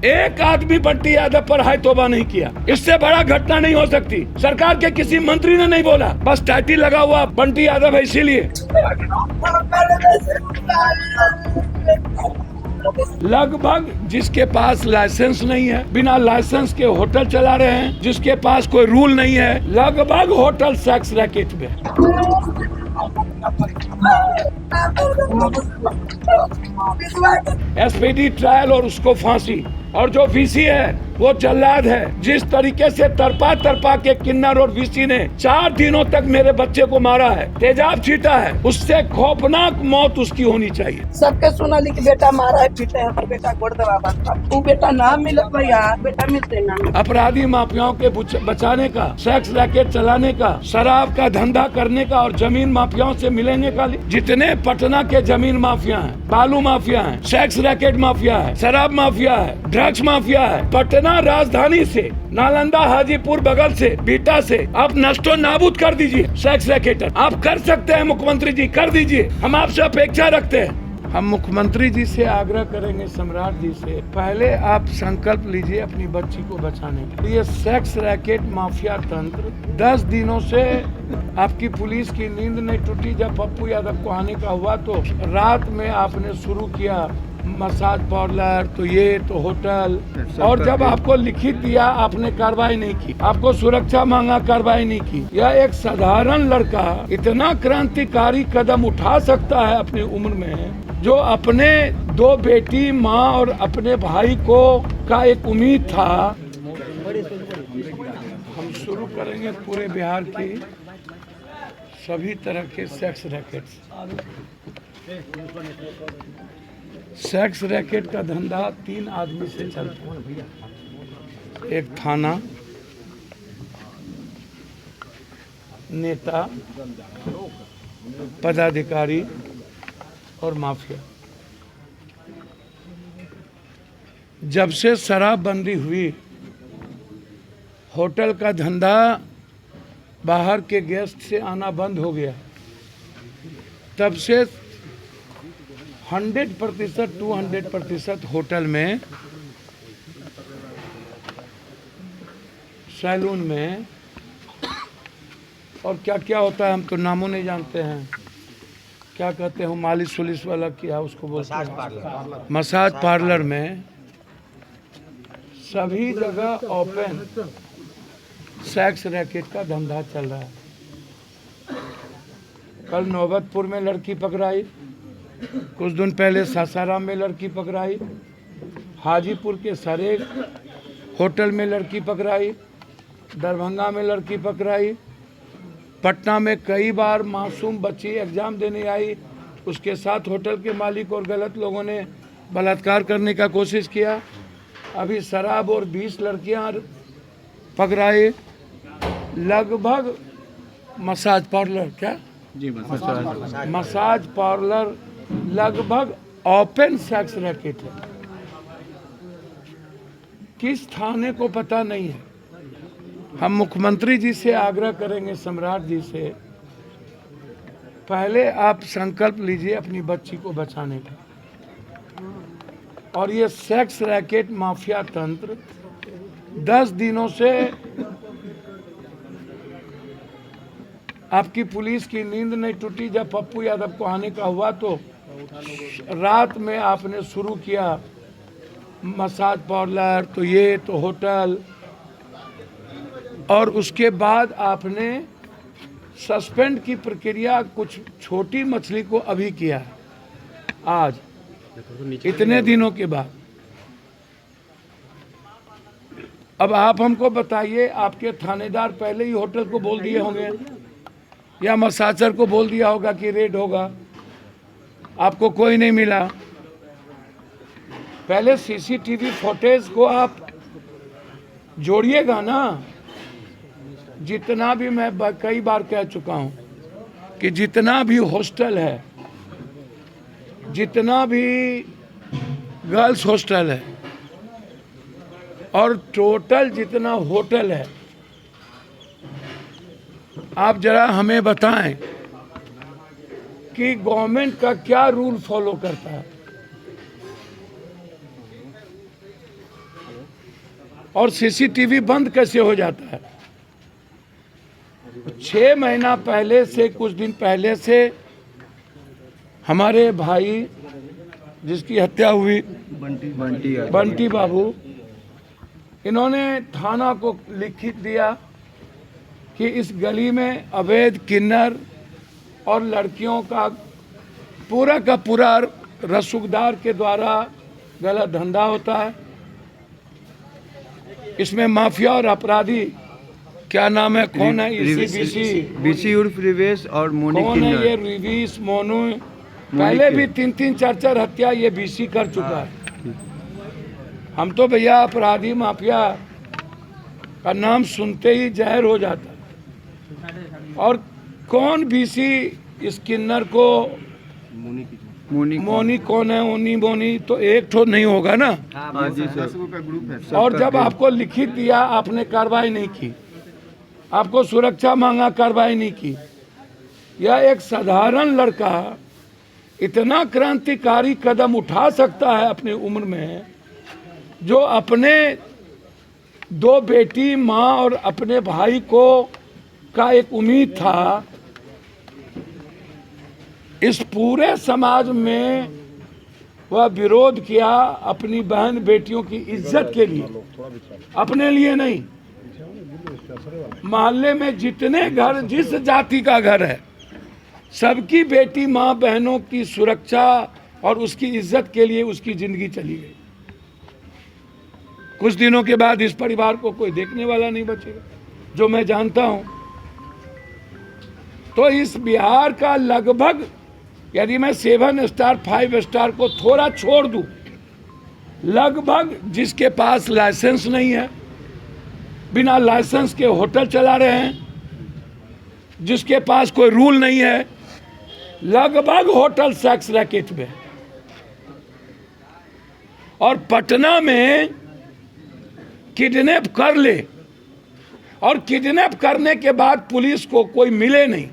एक आदमी बंटी यादव पर हाय तौबा नहीं किया। इससे बड़ा घटना नहीं हो सकती। सरकार के किसी मंत्री ने नहीं बोला, बस टाइटल लगा हुआ बंटी यादव है इसीलिए। लगभग जिसके पास लाइसेंस नहीं है, बिना लाइसेंस के होटल चला रहे हैं, जिसके पास कोई रूल नहीं है, लगभग होटल सेक्स रैकेट में। एसपीडी ट्रायल और उसको फांसी, और जो वीसी है वो जल्लाद है। जिस तरीके से तरपा के किन्नर और वीसी ने 4 दिनों तक मेरे बच्चे को मारा है, तेजाब छीटा है, उससे खौफनाक मौत उसकी होनी चाहिए। सबके सुनाली की बेटा मारा है, पीटा है, पर बेटा गोड़ दबा बंद। तू बेटा ना मिले भैया, बेटा मिलते ना। अपराधी माफियाओं के बचाने का, सेक्स रैकेट चलाने का, शराब का धंधा करने का और जमीन माफियाओं से मिलने का, जितने पटना के जमीन माफिया हैं, बालू माफिया हैं, सेक्स रैकेट माफिया है, शराब माफिया है, ड्रग्स माफिया है, पटना राजधानी से, नालंदा, हाजीपुर बगल से, बीटा से आप नष्टो नाबूद कर दीजिए सेक्स रैकेटर। आप कर सकते हैं मुख्यमंत्री जी, कर दीजिए। हम आपसे अपेक्षा रखते हैं। हम मुख्यमंत्री जी से आग्रह करेंगे, सम्राट जी से, पहले आप संकल्प लीजिए अपनी बच्ची को बचाने के। ये सेक्स रैकेट माफिया तंत्र 10 दिनों से आपकी पुलिस की नींद नहीं टूटी। जब पप्पू यादव को आने का हुआ तो रात में आपने शुरू किया मसाज पार्लर, तो ये तो होटल, और जब आपको लिखित दिया आपने कार्रवाई नहीं की, आपको सुरक्षा मांगा, कार्रवाई नहीं की। यह एक साधारण लड़का इतना क्रांतिकारी कदम उठा सकता है अपनी उम्र में, जो अपने 2 बेटी, माँ और अपने भाई को का एक उम्मीद था। हम शुरू करेंगे पूरे बिहार की सभी तरह के सेक्स रैकेट्स। सेक्स रैकेट का धंधा 3 आदमी से चलता है। एक थाना, नेता, पदाधिकारी और माफिया। जब से शराबबंदी हुई, होटल का धंधा बाहर के गेस्ट से आना बंद हो गया। तब से 100%, 200% होटल में, सैलून में, और क्या क्या होता है हम तो नामों नहीं जानते हैं, क्या कहते हैं मालिश वलिश वाला, क्या उसको बोलते हैं, मसाज पार्लर में, सभी जगह ओपन सेक्स रैकेट का धंधा चल रहा है। कल नौबतपुर में लड़की पकड़ाई, कुछ दिन पहले सासाराम में लड़की पकड़ाई, हाजीपुर के सारे होटल में लड़की पकड़ाई, दरभंगा में लड़की पकड़ाई, पटना में कई बार मासूम बच्ची एग्जाम देने आई, उसके साथ होटल के मालिक और गलत लोगों ने बलात्कार करने का कोशिश किया। अभी शराब और 20 लड़कियां पकड़ाई। लगभग मसाज पार्लर, क्या जी, मसाज पार्लर लगभग ओपन सेक्स रैकेट है। किस थाने को पता नहीं है। हम मुख्यमंत्री जी से आग्रह करेंगे, सम्राट जी से, पहले आप संकल्प लीजिए अपनी बच्ची को बचाने का। और ये सेक्स रैकेट माफिया तंत्र 10 दिनों से आपकी पुलिस की नींद नहीं टूटी। जब पप्पू यादव को आने का हुआ तो रात में आपने शुरू किया मसाज पार्लर, तो ये तो होटल, और उसके बाद आपने सस्पेंड की प्रक्रिया कुछ छोटी मछली को अभी किया है, आज इतने दिनों के बाद। अब आप हमको बताइए, आपके थानेदार पहले ही होटल को बोल दिए होंगे या मसाजर को बोल दिया होगा कि रेड होगा, आपको कोई नहीं मिला। पहले सीसीटीवी फुटेज को आप जोड़िएगा ना। जितना भी, मैं कई बार कह चुका हूं कि जितना भी हॉस्टल है, जितना भी गर्ल्स हॉस्टल है और टोटल जितना होटल है, आप जरा हमें बताएं कि गवर्नमेंट का क्या रूल फॉलो करता है। और सीसीटीवी बंद कैसे हो जाता है? 6 महीना पहले से, कुछ दिन पहले से हमारे भाई जिसकी हत्या हुई, बंटी बाबू, इन्होंने थाना को लिखित दिया कि इस गली में अवैध किन्नर और लड़कियों का पूरा रसूखदार के द्वारा गलत धंधा होता है। इसमें माफिया और अपराधी, क्या नाम है, कौन है? बीसी उर्फ रिवेश और मोनी कौन है किन्नर। ये? रिवीस, मोनू, पहले भी 3-3 4-4 हत्या ये बीसी कर चुका है। हम तो भैया अपराधी माफिया का नाम सुनते ही जहर हो जाता है। और कौन बीसी इस किन्नर को, मोनी कौन है? उनी मोनी तो एक ठो नहीं होगा ना। हाँ जी सर। और जब आपको लिखित दिया, आपने कार्रवाई नहीं की, आपको सुरक्षा मांगा, कार्रवाई नहीं की। यह एक साधारण लड़का इतना क्रांतिकारी कदम उठा सकता है अपनी उम्र में, जो अपने 2 बेटी, माँ और अपने भाई को का एक उम्मीद था। इस पूरे समाज में वह विरोध किया अपनी बहन बेटियों की इज्जत के लिए, अपने लिए नहीं। मोहल्ले में जितने घर, जिस जाति का घर है, सबकी बेटी, माँ, बहनों की सुरक्षा और उसकी इज्जत के लिए उसकी जिंदगी चली गई। कुछ दिनों के बाद इस परिवार को कोई देखने वाला नहीं बचेगा, जो मैं जानता हूं। तो इस बिहार का लगभग, यदि मैं 7 स्टार 5 स्टार को थोड़ा छोड़ दूं, लगभग जिसके पास लाइसेंस नहीं है, बिना लाइसेंस के होटल चला रहे हैं, जिसके पास कोई रूल नहीं है, लगभग होटल सेक्स रैकेट में। और पटना में किडनैप कर ले, और किडनैप करने के बाद पुलिस को कोई मिले नहीं।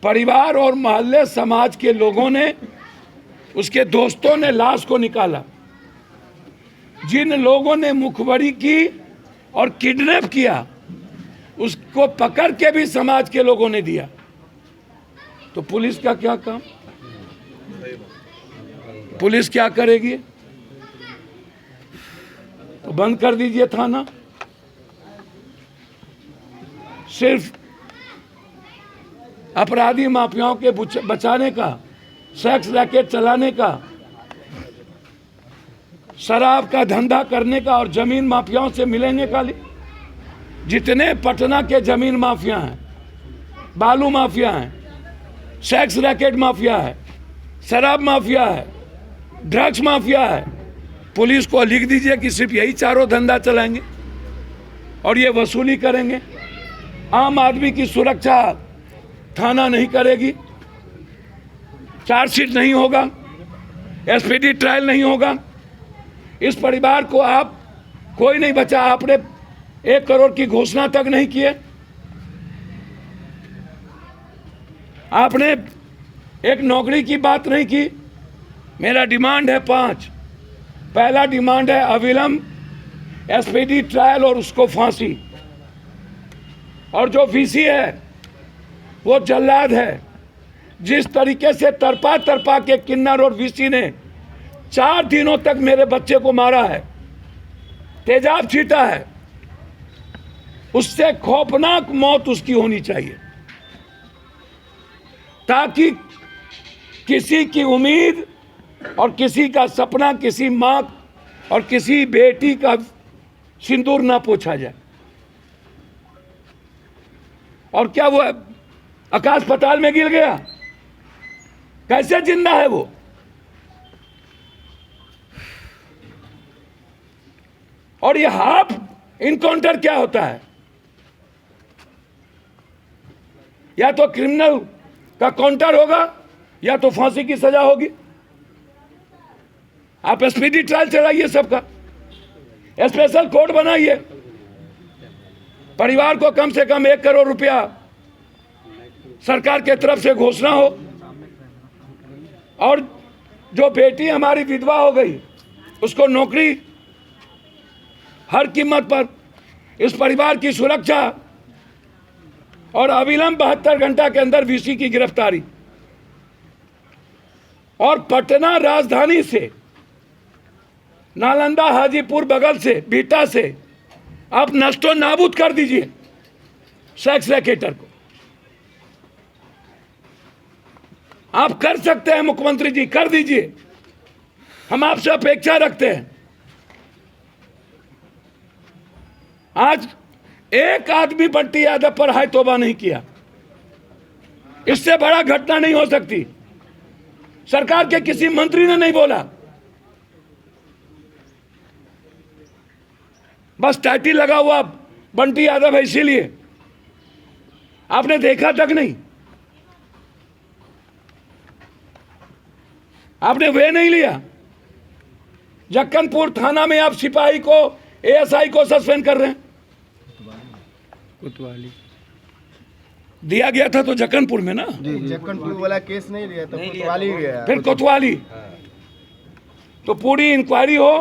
परिवार और मोहल्ले समाज के लोगों ने, उसके दोस्तों ने लाश को निकाला। जिन लोगों ने मुखबरी की और किडनैप किया, उसको पकड़ के भी समाज के लोगों ने दिया। तो पुलिस का क्या काम? पुलिस क्या करेगी? तो बंद कर दीजिए थाना। सिर्फ अपराधी माफियाओं के बचाने का, सेक्स रैकेट चलाने का, शराब का धंधा करने का और जमीन माफियाओं से मिलेंगे का लिए। जितने पटना के जमीन माफिया हैं, बालू माफिया हैं, सेक्स रैकेट माफिया है, शराब माफिया है, ड्रग्स माफिया है, पुलिस को लिख दीजिए कि सिर्फ यही चारों धंधा चलाएंगे और ये वसूली करेंगे। आम आदमी की सुरक्षा थाना नहीं करेगी, चार्जशीट नहीं होगा, एसपीडी ट्रायल नहीं होगा। इस परिवार को आप, कोई नहीं बचा। आपने 1 करोड़ की घोषणा तक नहीं किए। आपने एक नौकरी की बात नहीं की। मेरा डिमांड है 5। पहला डिमांड है अविलंब एसपीडी ट्रायल और उसको फांसी। और जो वीसी है वो जल्लाद है। जिस तरीके से तरपा के किन्नर और वीसी ने 4 दिनों तक मेरे बच्चे को मारा है, तेजाब छीटा है, उससे खौफनाक मौत उसकी होनी चाहिए, ताकि किसी की उम्मीद और किसी का सपना, किसी माँ और किसी बेटी का सिंदूर ना पोछा जाए। और क्या वो आकाश पताल में गिर गया? कैसे जिंदा है वो? और ये हाफ इनकाउंटर क्या होता है? या तो क्रिमिनल का काउंटर होगा या तो फांसी की सजा होगी। आप स्पीडी ट्रायल चलाइए, सबका स्पेशल कोर्ट बनाइए, परिवार को कम से कम 1 करोड़ रुपया सरकार के तरफ से घोषणा हो। और जो बेटी हमारी विधवा हो गई उसको नौकरी हर कीमत पर इस परिवार की सुरक्षा और अविलंब 72 घंटा के अंदर वीसी की गिरफ्तारी और पटना राजधानी से नालंदा हाजीपुर बगल से बीटा से आप नष्टो नाबूद कर दीजिए सेक्स रैकेटर को। आप कर सकते हैं मुख्यमंत्री जी, कर दीजिए, हम आपसे अपेक्षा रखते हैं। आज एक आदमी बंटी यादव पर हाय तौबा नहीं किया, इससे बड़ा घटना नहीं हो सकती। सरकार के किसी मंत्री ने नहीं बोला, बस टाइटल लगा हुआ बंटी यादव है इसीलिए, आपने देखा तक नहीं, आपने वे नहीं लिया। जक्कनपुर थाना में आप सिपाही को, एएसआई को सस्पेंड कर रहे हैं। कोतवाली दिया गया था तो जक्कनपुर में ना, जक्कनपुर वाला केस नहीं लिया तो कोतवाली गया। फिर कोतवाली। तो पूरी इंक्वायरी हो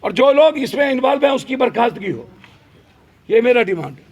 और जो लोग इसमें इन्वॉल्व हैं उसकी बर्खास्तगी हो, ये मेरा डिमांड है।